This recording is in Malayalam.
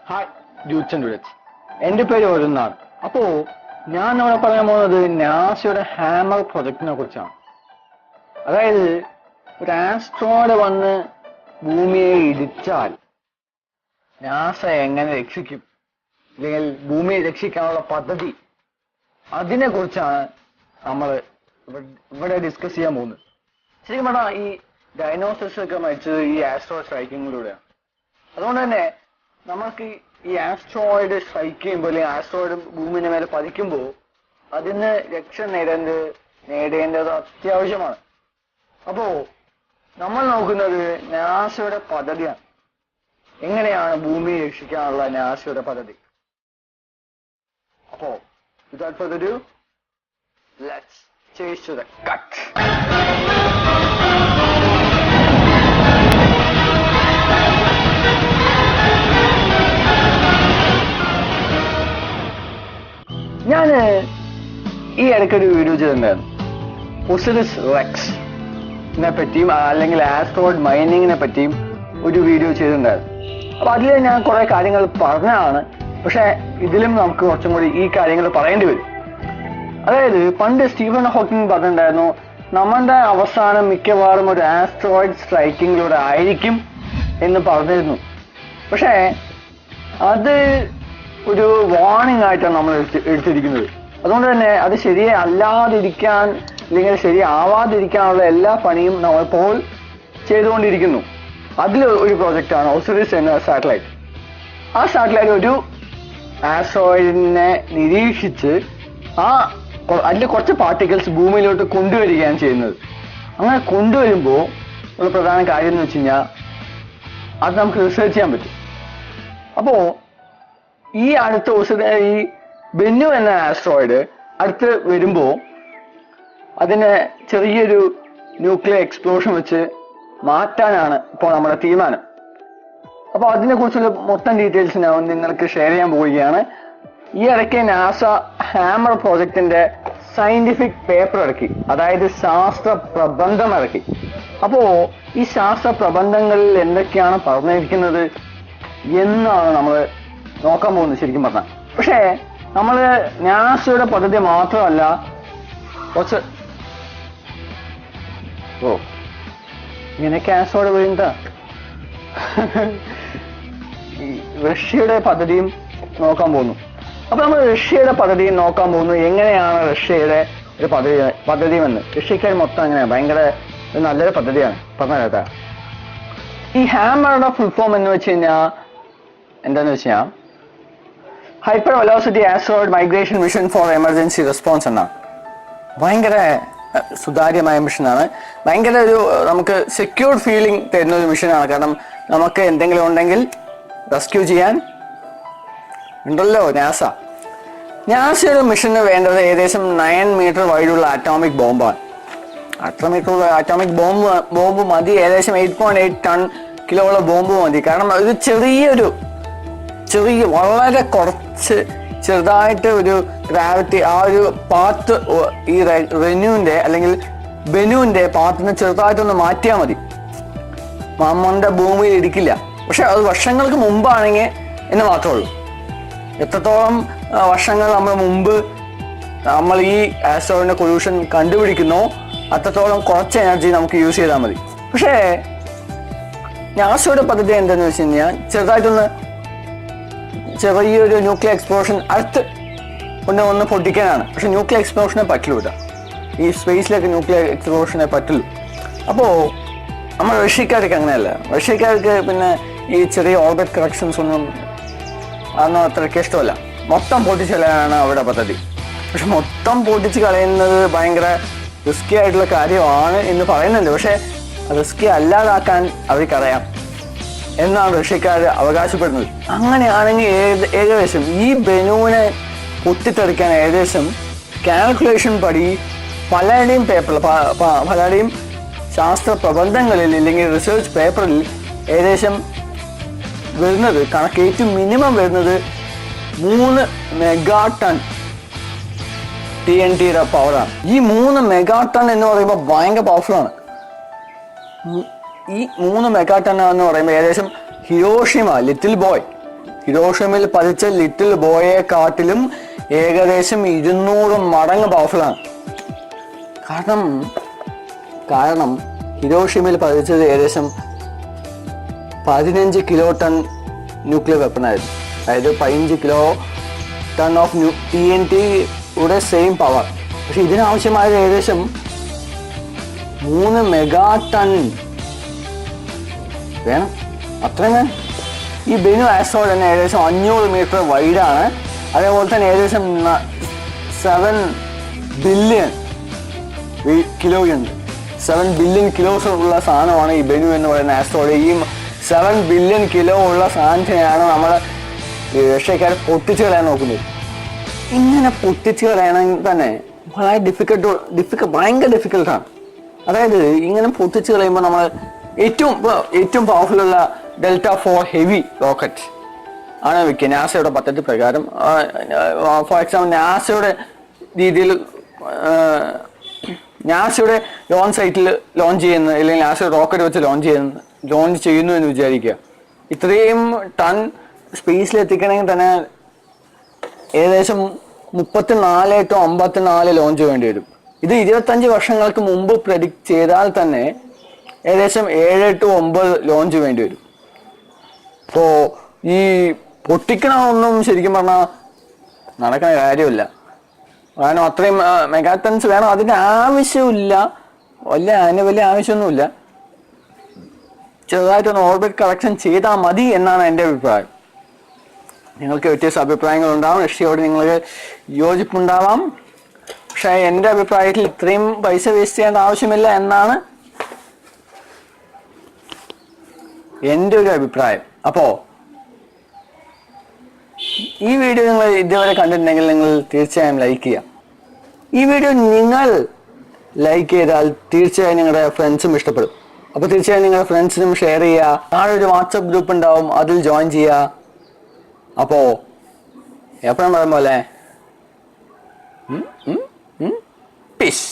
Hi ഡ്യൂട്ട്സ് and ഡുലറ്റ്സ്. എൻ്റെ പേര് വരുന്നാണ്. അപ്പോ ഞാൻ ഇവിടെ പറയാൻ പോകുന്നത് നാസയുടെ ഹാമർ പ്രൊജക്റ്റിനെ കുറിച്ചാണ്. അതായത് ഒരു ആസ്ട്രോയിഡ് വന്ന് ഭൂമിയെ ഇടിച്ചാൽ നാസ എങ്ങനെ രക്ഷിക്കും, അല്ലെങ്കിൽ ഭൂമിയെ രക്ഷിക്കാനുള്ള പദ്ധതി, അതിനെ കുറിച്ചാണ് നമ്മൾ ഇവിടെ ഡിസ്കസ് ചെയ്യാൻ പോകുന്നത്. ശരിക്കും പറഞ്ഞാൽ ഈ ഡൈനോസേഴ്സ് ഒക്കെ മരിച്ചത് ഈ ആസ്ട്രോയിഡ് സ്ട്രൈക്കിങ്ങിലൂടെയാണ്. അതുകൊണ്ട് തന്നെ നമുക്ക് ഈ ആസ്ട്രോയിഡ് സ്ട്രൈക്ക് ചെയ്യുമ്പോൾ, അല്ലെങ്കിൽ ആസ്ട്രോയിഡ് ഭൂമിന്റെ മേലെ പതിക്കുമ്പോൾ അതിന് രക്ഷ നേടേണ്ടത് അത്യാവശ്യമാണ്. അപ്പോ നമ്മൾ നോക്കുന്നത് നാസയുടെ പദ്ധതിയാണ്. എങ്ങനെയാണ് ഭൂമിയെ രക്ഷിക്കാനുള്ള നാസയുടെ പദ്ധതി. അപ്പോ without further ado, let's chase to the cut. ഞാൻ ഈ ഇടയ്ക്കൊരു വീഡിയോ ചെയ്തിട്ടുണ്ടായിരുന്നു ഒസിറിസ് റെക്സിനെ പറ്റിയും അല്ലെങ്കിൽ ആസ്ട്രോയിഡ് മൈനിങ്ങിനെ പറ്റിയും ഒരു വീഡിയോ ചെയ്തിട്ടുണ്ടായിരുന്നു. അപ്പൊ അതിൽ ഞാൻ കുറെ കാര്യങ്ങൾ പറഞ്ഞതാണ്. പക്ഷെ ഇതിലും നമുക്ക് കുറച്ചും കൂടി ഈ കാര്യങ്ങൾ പറയേണ്ടി വരും. അതായത് പണ്ട് സ്റ്റീഫൻ ഹോക്കിംഗ് പറഞ്ഞിട്ടുണ്ടായിരുന്നു, നമ്മളുടെ അവസാനം മിക്കവാറും ഒരു ആസ്ട്രോയിഡ് സ്ട്രൈക്കിങ്ങിലൂടെ ആയിരിക്കും എന്ന് പറഞ്ഞിരുന്നു. പക്ഷേ അത് ഒരു വാർണിംഗ് ആയിട്ടാണ് നമ്മൾ എടുത്തിരിക്കുന്നത്. അതുകൊണ്ട് തന്നെ അത് ശരിയല്ലാതിരിക്കാൻ അല്ലെങ്കിൽ ശരിയാവാതിരിക്കാനുള്ള എല്ലാ പണിയും നമ്മളിപ്പോൾ ചെയ്തുകൊണ്ടിരിക്കുന്നു. അതിൽ ഒരു പ്രോജക്റ്റാണ് ഒസിറിസ് എന്ന സാറ്റലൈറ്റ്. ആ സാറ്റലൈറ്റ് ഒരു ആസ്ട്രോയിഡിനെ നിരീക്ഷിച്ച് അതിൽ കുറച്ച് പാർട്ടിക്കിൾസ് ഭൂമിയിലോട്ട് കൊണ്ടുവരികയാണ് ചെയ്യുന്നത്. അങ്ങനെ കൊണ്ടുവരുമ്പോൾ ഉള്ള പ്രധാന കാര്യം എന്ന് വെച്ച് കഴിഞ്ഞാൽ അത് നമുക്ക് റിസർച്ച് ചെയ്യാൻ പറ്റും. അപ്പോ ഈ അടുത്ത ഈ ബെന്നു എന്ന ആസ്ട്രോയിഡ് അടുത്ത് വരുമ്പോൾ അതിനെ ചെറിയൊരു ന്യൂക്ലിയർ എക്സ്പ്ലോഷൻ വെച്ച് മാറ്റാനാണ് ഇപ്പോൾ നമ്മുടെ തീരുമാനം. അപ്പൊ അതിനെ കുറിച്ചുള്ള മൊത്തം ഡീറ്റെയിൽസ് ഞാൻ നിങ്ങൾക്ക് ഷെയർ ചെയ്യാൻ പോവുകയാണ്. ഈ ഇടയ്ക്ക് നാസ ഹാമർ പ്രോജക്റ്റിന്റെ സയന്റിഫിക് പേപ്പർ ഇറക്കി, അതായത് ശാസ്ത്ര പ്രബന്ധം ഇറക്കി. അപ്പോ ഈ ശാസ്ത്ര പ്രബന്ധങ്ങളിൽ എന്തൊക്കെയാണ് പറഞ്ഞിരിക്കുന്നത് എന്നാണ് നമ്മൾ നോക്കാൻ പോകുന്നത് ശരിക്കും പറഞ്ഞാൽ. പക്ഷേ നമ്മള് നാസയുടെ പദ്ധതി മാത്രമല്ല, കുറച്ച് ഇങ്ങനെയൊക്കെ ആസ്ട്രോയിഡ് വീഴുന്ന ഈ റഷ്യയുടെ പദ്ധതിയും നോക്കാൻ പോകുന്നു. അപ്പൊ നമ്മൾ റഷ്യയുടെ പദ്ധതിയും നോക്കാൻ പോകുന്നു. എങ്ങനെയാണ് റഷ്യയുടെ ഒരു പദ്ധതിയെന്ന്. റഷ്യക്കാർ മൊത്തം എങ്ങനെയാണ് ഭയങ്കര നല്ലൊരു പദ്ധതിയാണ് പറഞ്ഞ കേട്ടാ. ഈ ഹാമറുടെ ഫുൾ ഫോം എന്ന് വെച്ച് കഴിഞ്ഞാൽ എന്താന്ന് വെച്ച് കഴിഞ്ഞാൽ hyper velocity asteroid migration mission four emergency response എന്നാണ്. ഭയങ്കര സുതാര്യമായ മിഷനാണ്. ഭയങ്കര ഒരു നമുക്ക് സെക്യൂർഡ് ഫീലിംഗ് തരുന്ന ഒരു മിഷനാണ്. കാരണം നമുക്ക് എന്തെങ്കിലും ഉണ്ടെങ്കിൽ റെസ്ക്യൂ ചെയ്യാൻ ഉണ്ടല്ലോ നാസയുടെ മിഷന് വേണ്ടത് ഏകദേശം 9 മീറ്റർ വൈഡുള്ള അറ്റോമിക് ബോംബാണ്. അറ്റോമിക് ബോംബ് മതി. ഏകദേശം 8.8 ടൺ കിലോയുള്ള ബോംബ് മതി. കാരണം ഇത് ചെറിയ വളരെ കുറച്ച് ചെറുതായിട്ട് ഒരു ഗ്രാവിറ്റി, ആ ഒരു പാത്ത് ഈ റെനുവിന്റെ അല്ലെങ്കിൽ ബെനുവിന്റെ പാത്തിനെ ചെറുതായിട്ടൊന്ന് മാറ്റിയാൽ മതി. നമ്മുടെ ഭൂമിയിൽ ഇരിക്കില്ല. പക്ഷെ അത് വർഷങ്ങൾക്ക് മുമ്പാണെങ്കിൽ എന്ന് മാത്രമേ ഉള്ളൂ. എത്രത്തോളം വർഷങ്ങൾ നമ്മൾ ഈ ആസ്ട്രോയിഡിന്റെ പൊല്യൂഷൻ കണ്ടുപിടിക്കുന്നോ അത്രത്തോളം കുറച്ച് എനർജി നമുക്ക് യൂസ് ചെയ്താൽ മതി. പക്ഷേ നാസയുടെ പദ്ധതി എന്താന്ന് വെച്ച് കഴിഞ്ഞാൽ ചെറിയൊരു ന്യൂക്ലിയർ എക്സ്പ്ലോഷൻ അടുത്ത് ഒന്ന് പൊട്ടിക്കാനാണ്. പക്ഷെ ന്യൂക്ലിയർ എക്സ്പ്ലോഷനെ പറ്റില്ല. ഈ സ്പേസിലേക്ക് ന്യൂക്ലിയർ എക്സ്പ്ലോഷനെ പറ്റുള്ളൂ. അപ്പോൾ നമ്മൾ റഷ്യക്കാർക്ക് അങ്ങനെയല്ല. റഷ്യക്കാർക്ക് പിന്നെ ഈ ചെറിയ ഓർബിറ്റ് കറക്ഷൻസ് ഒന്നും അത്രയ്ക്ക് ഇഷ്ടമല്ല. മൊത്തം പൊട്ടിച്ച് കളയാനാണ് അവരുടെ പദ്ധതി. പക്ഷെ മൊത്തം പൊട്ടിച്ച് കളയുന്നത് ഭയങ്കര റിസ്കി ആയിട്ടുള്ള കാര്യമാണ് എന്ന് പറയുന്നുണ്ട്. പക്ഷെ റിസ്കി അല്ലാതാക്കാൻ അവർക്കറിയാം എന്നാണ് റഷ്യക്കാർ അവകാശപ്പെടുന്നത്. അങ്ങനെയാണെങ്കിൽ ഏകദേശം ഈ ബെനുവിനെ പൊട്ടിത്തെറിക്കാൻ ഏകദേശം കാൽക്കുലേഷൻ പടി പലരുടെയും ശാസ്ത്ര പ്രബന്ധങ്ങളിൽ അല്ലെങ്കിൽ റിസർച്ച് പേപ്പറിൽ ഏകദേശം വരുന്നത് ഏറ്റവും മിനിമം വരുന്നത് 3 മെഗാടൺ TNTയുടെ പവറാണ്. ഈ 3 മെഗാടൺ എന്ന് പറയുമ്പോൾ ഭയങ്കര പവർഫുള്ളാണ്. ഈ 3 മെഗാടൺ എന്ന് പറയുമ്പോൾ ഏകദേശം ഹിരോഷിമ, ലിറ്റിൽ ബോയ് ഹിരോഷിമയിൽ പതിച്ച ലിറ്റിൽ ബോയെക്കാട്ടിലും ഏകദേശം 200 മടങ്ങ് പവർഫുള്ളാണ്. കാരണം ഹിരോഷിമയിൽ പതിച്ചത് ഏകദേശം 15 കിലോ ടൺ ന്യൂക്ലിയർ വെപ്പണായിരുന്നു. അതായത് 15 കിലോ ടൺ ഓഫ് TNT യുടെ സെയിം പവർ. പക്ഷെ ഇതിനാവശ്യമായത് ഏകദേശം 3 മെഗാ ടൺ വേണം. അത്രയും ഈ ബെനു ആസ്ട്രോയിഡ് തന്നെ ഏകദേശം 500 മീറ്റർ വൈഡാണ്. അതേപോലെ തന്നെ ഏകദേശം 7 ബില്യൺ കിലോയുണ്ട്. 7 ബില്യൺ കിലോസ് ഉള്ള സാധനമാണ് ഈ ബെനു എന്ന് പറയുന്ന ആസ്ട്രോയിഡ്. ഈ 7 ബില്യൺ കിലോ ഉള്ള സാധനത്തിനെയാണ് നമ്മൾ റഷ്യക്കാർ പൊട്ടിച്ച് കളയാൻ നോക്കുന്നത്. ഇങ്ങനെ പൊട്ടിച്ച് കളയണമെങ്കിൽ തന്നെ ഭയങ്കര ഡിഫിക്കൽട്ടാണ്. അതായത് ഇങ്ങനെ പൊട്ടിച്ച് കളയുമ്പോൾ നമ്മൾ ഏറ്റവും പവർഫുള്ളുള്ള Delta-4 ഹെവി റോക്കറ്റ് ആണ് വെക്കുക നാസയുടെ പദ്ധതി പ്രകാരം. ഫോർ എക്സാമ്പിൾ നാസയുടെ രീതിയിൽ നാസയുടെ ലോഞ്ച് സൈറ്റിൽ ലോഞ്ച് ചെയ്യുന്ന അല്ലെങ്കിൽ നാസയുടെ റോക്കറ്റ് വെച്ച് ലോഞ്ച് ചെയ്യുന്നു എന്ന് വിചാരിക്കുക. ഇത്രയും ടൺ സ്പേസിൽ എത്തിക്കണമെങ്കിൽ തന്നെ ഏകദേശം 34 to 54 ലോഞ്ച് വേണ്ടി വരും. ഇത് 25 വർഷങ്ങൾക്ക് മുമ്പ് പ്രെഡിക്റ്റ് ചെയ്താൽ തന്നെ ഏകദേശം 7 to 9 ലോഞ്ച് വേണ്ടി വരും. അപ്പോൾ ഈ പൊട്ടിക്കണമൊന്നും ശരിക്കും പറഞ്ഞാൽ നടക്കുന്ന കാര്യമില്ല. കാരണം അത്രയും മെഗാടൺസ് വേണം. അതിൻ്റെ ആവശ്യമില്ല. വലിയ ആവശ്യമൊന്നുമില്ല. ചെറുതായിട്ടൊന്ന് ഓർബിറ്റ് കളക്ഷൻ ചെയ്താൽ മതി എന്നാണ് എൻ്റെ അഭിപ്രായം. നിങ്ങൾക്ക് വ്യത്യസ്ത അഭിപ്രായങ്ങളുണ്ടാവാം. റഷ്യയോട് നിങ്ങൾക്ക് യോജിപ്പുണ്ടാവാം. പക്ഷേ എൻ്റെ അഭിപ്രായത്തിൽ ഇത്രയും പൈസ വേസ്റ്റ് ചെയ്യേണ്ട ആവശ്യമില്ല എന്നാണ് എൻ്റെ ഒരു അഭിപ്രായം. അപ്പോൾ ഈ വീഡിയോ നിങ്ങൾ ഇതുവരെ കണ്ടിട്ടുണ്ടെങ്കിൽ നിങ്ങൾ തീർച്ചയായും ലൈക്ക് ചെയ്യുക. ഈ വീഡിയോ നിങ്ങൾ ലൈക്ക് ചെയ്താൽ തീർച്ചയായും നിങ്ങളുടെ ഫ്രണ്ട്സും ഇഷ്ടപ്പെടും. അപ്പോൾ തീർച്ചയായും നിങ്ങളുടെ ഫ്രണ്ട്സിനും ഷെയർ ചെയ്യുക. നാളെ ഒരു വാട്സപ്പ് ഗ്രൂപ്പ് ഉണ്ടാവും, അതിൽ ജോയിൻ ചെയ്യുക. അപ്പോൾ എപ്പോഴും പറയുമ്പോൾ അല്ലേ, പീസ്.